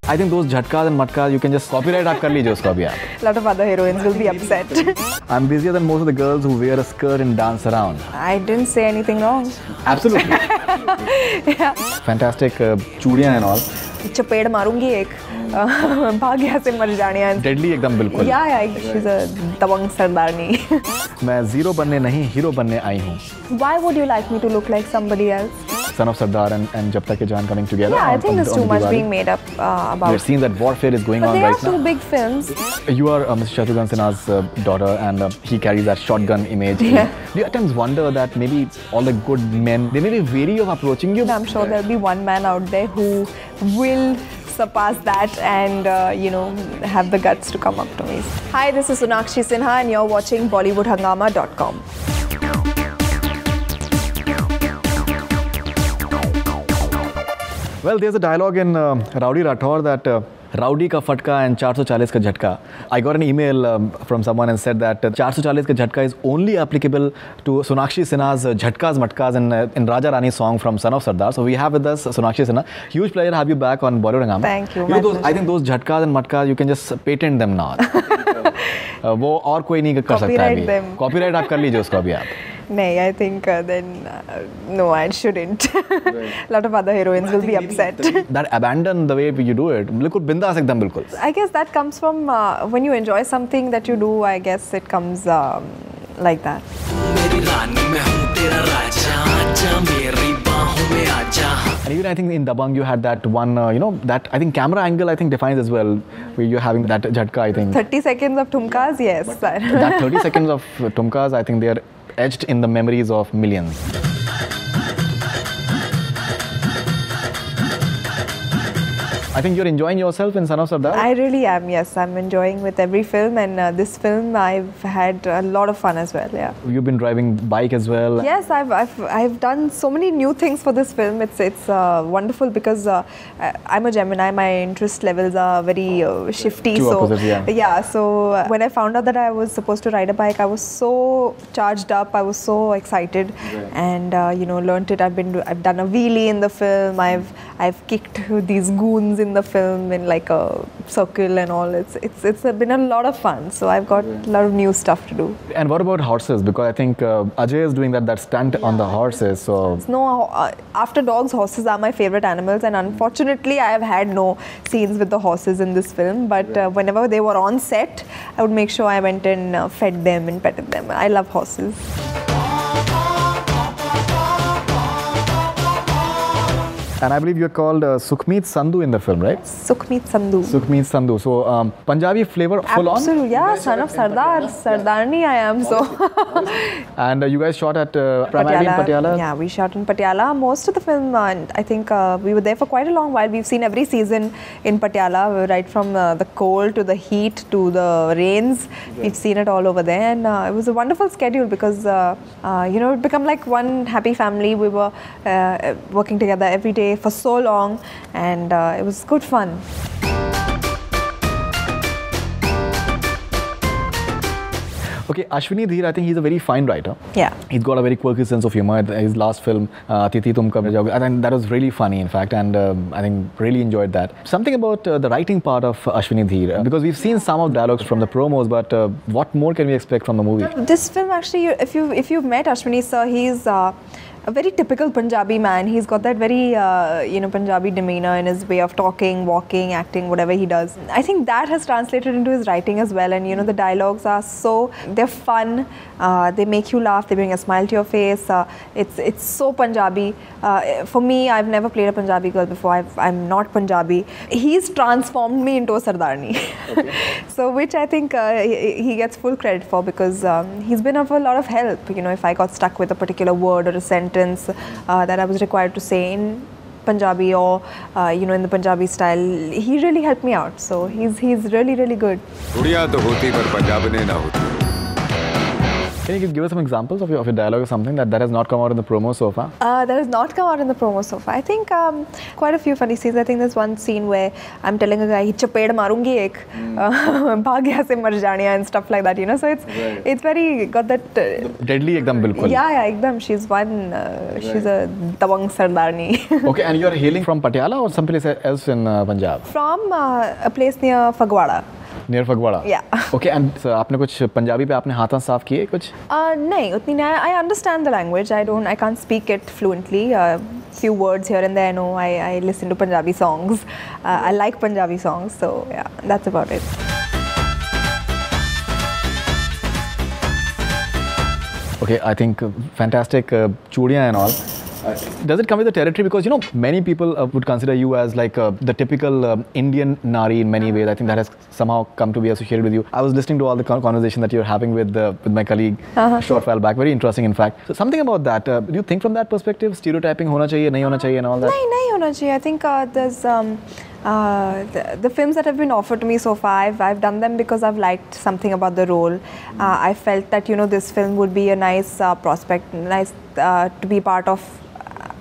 I think those jhatkas and matkas, you can just copyright आप कर लीजिए उसको अभी आप. A lot of other heroines will be upset. I'm busier than most of the girls who wear a skirt and dance around. I didn't say anything wrong. Absolutely. Yeah. Fantastic चूड़ियाँ and all. चपेड़ मारूंगी एक भाग्य से मर जाने. Deadly एकदम बिल्कुल. Yeah, she's a Dabanng Sardarni. मैं zero बनने नहीं hero बनने आई हूँ. Why would you like me to look like somebody else? Son of Sardaar and Jab Tak Ke Jaan coming together. Yeah, I think there's too much being made up about. We're seeing that warfare is going on right now. But they are two big films. You are Mr. Shatrughan Sinha's daughter, and he carries that shotgun image. Yeah. Do you at times wonder that maybe all the good men, they may be wary of approaching you? I'm sure there'll be one man out there who will surpass that and have the guts to come up to me. Hi, this is Sonakshi Sinha and you're watching BollywoodHungama.com. Well, there's a dialogue in Rowdy Rathore that Rowdy ka fatka and 440 ka jhatka. I got an email from someone and said that 440 ka jhatka is only applicable to Sonakshi Sinha's Jhatkas Matkas in Raja Rani's song from Son of Sardaar. So we have with us Sonakshi Sinha. Huge pleasure to have you back on Bollywood Hungama. Thank you. I think those Jhatkas and Matkas, you can just patent them now. वो और कोई नहीं कर सकता है अभी. Copyright आप कर लीजिए उसको अभी आप. No, I think then no, I shouldn't. A lot of other heroines will be upset. That abandon the way you do it, बिल्कुल बिंदास एकदम बिल्कुल. I guess that comes from when you enjoy something that you do. I guess it comes like that. And even I think in Dabanng you had that one, that I think camera angle I think defines as well, where you're having that jhatka I think. 30 seconds of tumkas, yes. That 30 seconds of tumkas, I think they are etched in the memories of millions. I think you're enjoying yourself in Son of Sardaar? I really am, yes. I'm enjoying with every film, and this film I've had a lot of fun as well, yeah. You've been driving bike as well? Yes, I've done so many new things for this film. It's wonderful because I'm a Gemini. My interest levels are very shifty. Two opposites, yeah. Yeah, so when I found out that I was supposed to ride a bike, I was so charged up. I was so excited, and learnt it. I've done a wheelie in the film. I've kicked these goons in the film in like a circle and all. It's been a lot of fun. So I've got a lot of new stuff to do. And what about horses? Because I think Ajay is doing that stunt on the horses. So no, after dogs, horses are my favorite animals, and unfortunately I have had no scenes with the horses in this film. But whenever they were on set, I would make sure I went and fed them and petted them. I love horses. And I believe you're called Sukhmeet Sandhu in the film, right? Sukhmeet Sandhu. Sukhmeet Sandhu. So Punjabi flavor full on? Absolutely, yeah. Son of Sardaar. Sardarni I am, so. And you guys shot at primarily in Patiala? Yeah, we shot in Patiala. Most of the film, I think we were there for quite a long while. We've seen every season in Patiala, right from the cold to the heat to the rains. We've seen it all over there, and it was a wonderful schedule because, it became like one happy family. We were working together every day for so long, and it was good fun. Okay, Ashwni Dhir, I think he's a very fine writer. Yeah. He's got a very quirky sense of humor. His last film, Titi Tum Kab Jaoge, I think that was really funny, in fact, and I think really enjoyed that. Something about the writing part of Ashwni Dhir, because we've seen some of dialogues from the promos, but what more can we expect from the movie? This film, actually, if you've met Ashwini sir, he's a very typical Punjabi man. He's got that very, Punjabi demeanor in his way of talking, walking, acting, whatever he does. I think that has translated into his writing as well. And, the dialogues are they're fun. They make you laugh. They bring a smile to your face. It's so Punjabi. For me, I've never played a Punjabi girl before. I'm not Punjabi. He's transformed me into a Sardarni. Okay. So, which I think he gets full credit for, because he's been of a lot of help. If I got stuck with a particular word or a sentence that I was required to say in Punjabi or in the Punjabi style, he really helped me out. So he's really, really good. Can you give us some examples of your dialogue or something that has not come out in the promo so far? That has not come out in the promo so far. I think quite a few funny scenes. I think there's one scene where I'm telling a guy, "Chaped marungi ek, bhag yahan se mar janiya," and stuff like that. You know, so it's very got that deadly ekdam bilkul. Yeah, ekdam. She's she's a Dabanng Sardarni. Okay, and you're hailing from Patiala or someplace else in Punjab? From a place near Fagwada. Near Fagwada? Yeah. Okay, and आपने कुछ पंजाबी पे आपने हाथ साफ किए कुछ? नहीं, उतनी नहीं. I understand the language. I can't speak it fluently. Few words here and there. I know. I listen to Punjabi songs. I like Punjabi songs. So yeah, that's about it. Okay, I think fantastic chudiyan and all. Does it come with the territory? Because, you know, many people would consider you as like the typical Indian nari in many ways. I think that has somehow come to be associated with you. I was listening to all the conversation that you're having with my colleague short while back. Very interesting, in fact. So something about that. Do you think from that perspective, stereotyping hona chahiye, nahi hona chahiye and all that? Nahi hona chahiye. I think there's the films that have been offered to me so far, I've done them because I've liked something about the role. I felt that, you know, this film would be a nice prospect, nice to be part of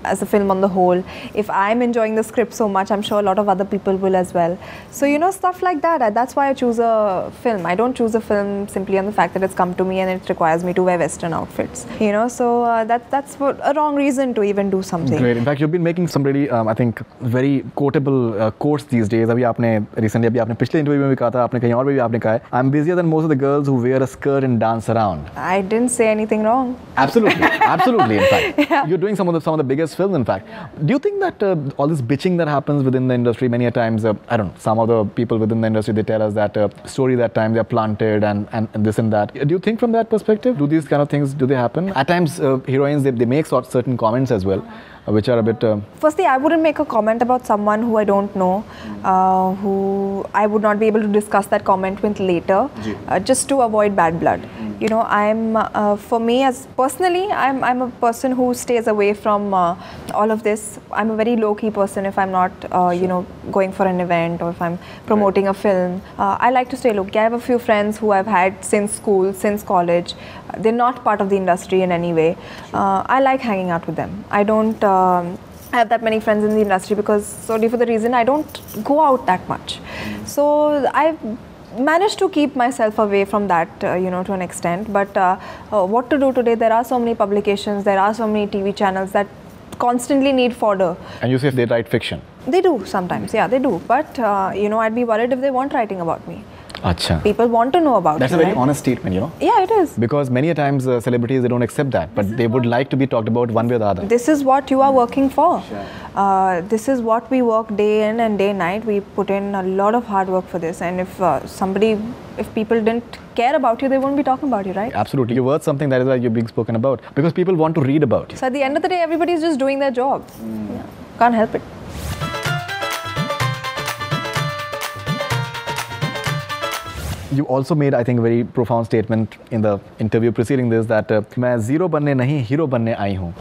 as a film on the whole. If I'm enjoying the script so much, I'm sure a lot of other people will as well. So, you know, stuff like that. That's why I choose a film. I don't choose a film simply on the fact that it's come to me and it requires me to wear Western outfits. You know, so that's a wrong reason to even do something. Great. In fact, you've been making some really, I think, very quotable quotes these days. अभी आपने recently अभी आपने पिछले interview में भी कहा था, आपने कहीं और भी आपने कहा है, I'm busier than most of the girls who wear a skirt and dance around. I didn't say anything wrong. Absolutely, absolutely. In fact, yeah. You're doing some of the biggest films. In fact, do you think that all this bitching that happens within the industry, many a times, I don't know, some of the people within the industry, they tell us that story that time they're planted and this and that. Do you think from that perspective, do these kind of things, do they happen? At times, heroines, they make certain comments as well, which are a bit... Firstly, I wouldn't make a comment about someone who I don't know, who I would not be able to discuss that comment with later, just to avoid bad blood. You know, for me, as personally, I'm a person who stays away from all of this. I'm a very low-key person if I'm not, you know, going for an event or if I'm promoting a film. I like to stay low-key. I have a few friends who I've had since school, since college. They're not part of the industry in any way. I like hanging out with them. I don't have that many friends in the industry because solely for the reason I don't go out that much. So I've managed to keep myself away from that, you know, to an extent. But what to do today? There are so many publications, there are so many TV channels that constantly need fodder. And you say they write fiction? They do sometimes, yeah, they do. But, you know, I'd be worried if they weren't writing about me. Achha. People want to know about That's you, a very right? honest statement, you know? Yeah, it is. Because many a times celebrities, they don't accept that, but they would like to be talked about one way or the other. This is what you are working for. Sure. This is what we work day in and day night. We put in a lot of hard work for this. And if people didn't care about you, they won't be talking about you, right? Absolutely. You're worth something, that is why you're being spoken about. Because people want to read about you. So at the end of the day, everybody's just doing their job. Yeah. Can't help it. You also made, I think, a very profound statement in the interview preceding this that मैं zero बनने नहीं hero बनने आई हूँ.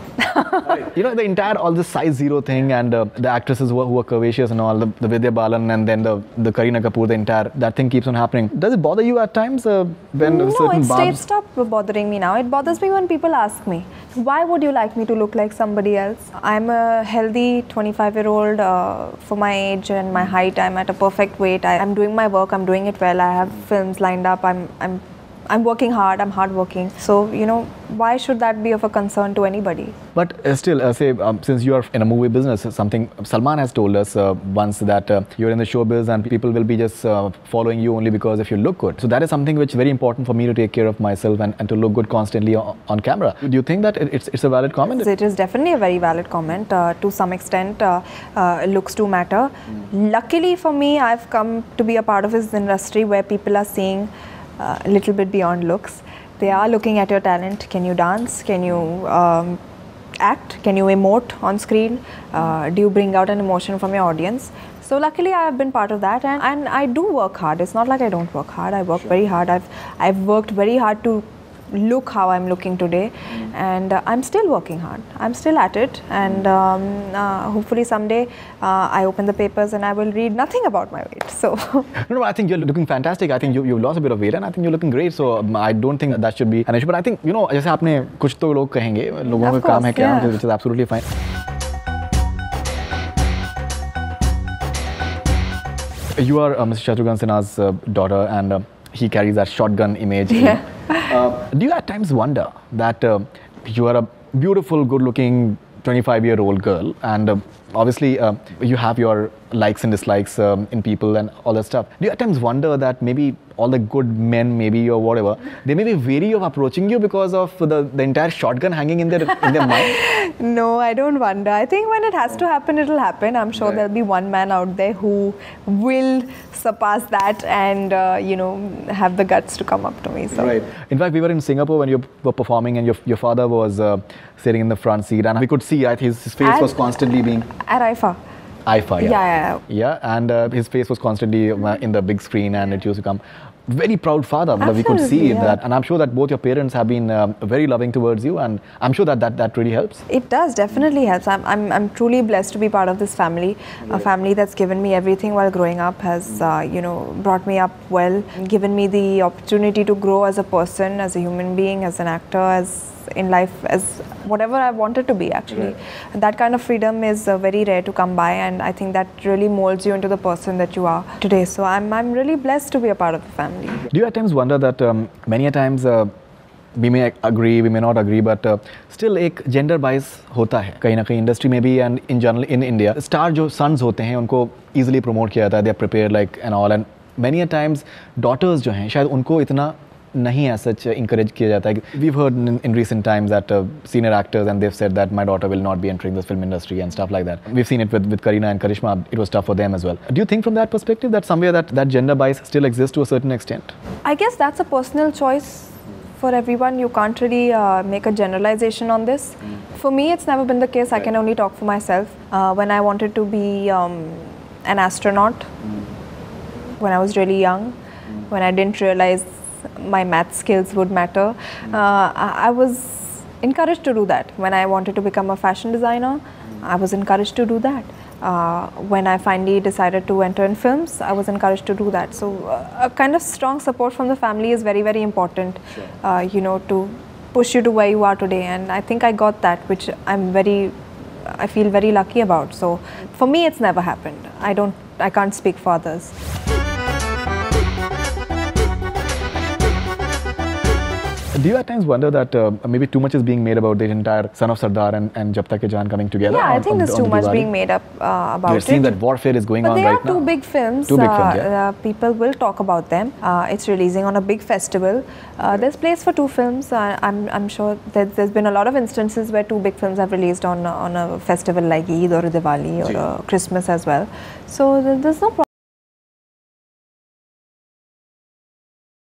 You know, the entire all this size zero thing and the actresses who are curvaceous and all, the Vidya Balan and then the Kareena Kapoor, the entire that thing keeps on happening. Does it bother you at times when certain barbs? No, it's stopped bothering me now. It bothers me when people ask me, why would you like me to look like somebody else? I'm a healthy 25-year-old for my age and my height. I'm at a perfect weight. I'm doing my work. I'm doing it well. I have films lined up. I'm working hard. I'm hardworking. So, you know, why should that be of a concern to anybody? But still, say, since you are in a movie business, something Salman has told us once that you're in the showbiz and people will be just following you only because if you look good. So that is something which is very important for me to take care of myself and to look good constantly on camera. Do you think that it's a valid comment? It is definitely a very valid comment. To some extent, looks do matter. Luckily for me, I've come to be a part of this industry where people are seeing a little bit beyond looks. They are looking at your talent. Can you dance? Can you act? Can you emote on screen? Do you bring out an emotion from your audience? So luckily I have been part of that and I do work hard. It's not like I don't work hard. I work very hard. I've worked very hard to look how I'm looking today, and I'm still working hard. I'm still at it, and hopefully someday I open the papers and I will read nothing about my weight. So no, I think you're looking fantastic. I think you lost a bit of weight, and I think you're looking great. So I don't think that should be an issue. But I think, you know, जैसे आपने कुछ तो लोग कहेंगे, लोगों का काम है क्या, which is absolutely fine. You are Mr. Shatrughan Sinha's daughter, and he carries that shotgun image. Yeah. Do you at times wonder that you are a beautiful, good-looking 25-year-old girl, and obviously you have your likes and dislikes in people and all that stuff. Do you at times wonder that maybe all the good men, maybe or whatever, they may be wary of approaching you because of the entire shotgun hanging in their mind? No, I don't wonder. I think when it has to happen, it'll happen. I'm sure there'll be one man out there who will surpass that and you know, have the guts to come up to me. So. Right. In fact, we were in Singapore when you were performing, and your father was sitting in the front seat, and we could see his face was constantly being at IFA. IFA, yeah. Yeah, and his face was constantly in the big screen, and it used to come. Very proud father. We could see that, and I'm sure that both your parents have been very loving towards you, and I'm sure that really helps. It does, definitely helps. I'm truly blessed to be part of this family, a family that's given me everything while growing up, has you know, brought me up well, given me the opportunity to grow as a person, as a human being, as an actor, as in life, as whatever I wanted to be actually. And that kind of freedom is very rare to come by, and I think that really molds you into the person that you are today. So I'm really blessed to be a part of the family. Do you at times wonder that many a times we may agree, we may not agree, but still एक gender bias होता है कहीं ना कहीं industry में भी, and in general in India star जो sons होते हैं उनको easily promote किया जाता है, they are prepared like and all, and many a times daughters जो हैं शायद उनको इतना nahi as such encourage kiya jata hai. We've heard in recent times that senior actors, and they've said that my daughter will not be entering this film industry and stuff like that. We've seen it with Kareena and Karishma. It was tough for them as well. Do you think from that perspective that somewhere that gender bias still exists to a certain extent? I guess that's a personal choice for everyone. You can't really make a generalization on this. For me, it's never been the case. I can only talk for myself. When I wanted to be an astronaut, when I was really young, when I didn't realize my math skills would matter, I was encouraged to do that. When I wanted to become a fashion designer, I was encouraged to do that. When I finally decided to enter in films, I was encouraged to do that. So a kind of strong support from the family is very, very important, you know, to push you to where you are today. And I think I got that, which I feel very lucky about. So for me, it's never happened. I can't speak for others. Do you at times wonder that maybe too much is being made about the entire Son of Sardaar and Jab Tak Hai Jaan coming together? Yeah, I think there's too much being made up about it. You're seeing that warfare is going on right now. But they are two big films. Two big films, yeah. People will talk about them. It's releasing on a big festival. There's place for two films. I'm sure that there's been a lot of instances where two big films have released on a festival like Eid or Diwali or Christmas as well. So there's no problem.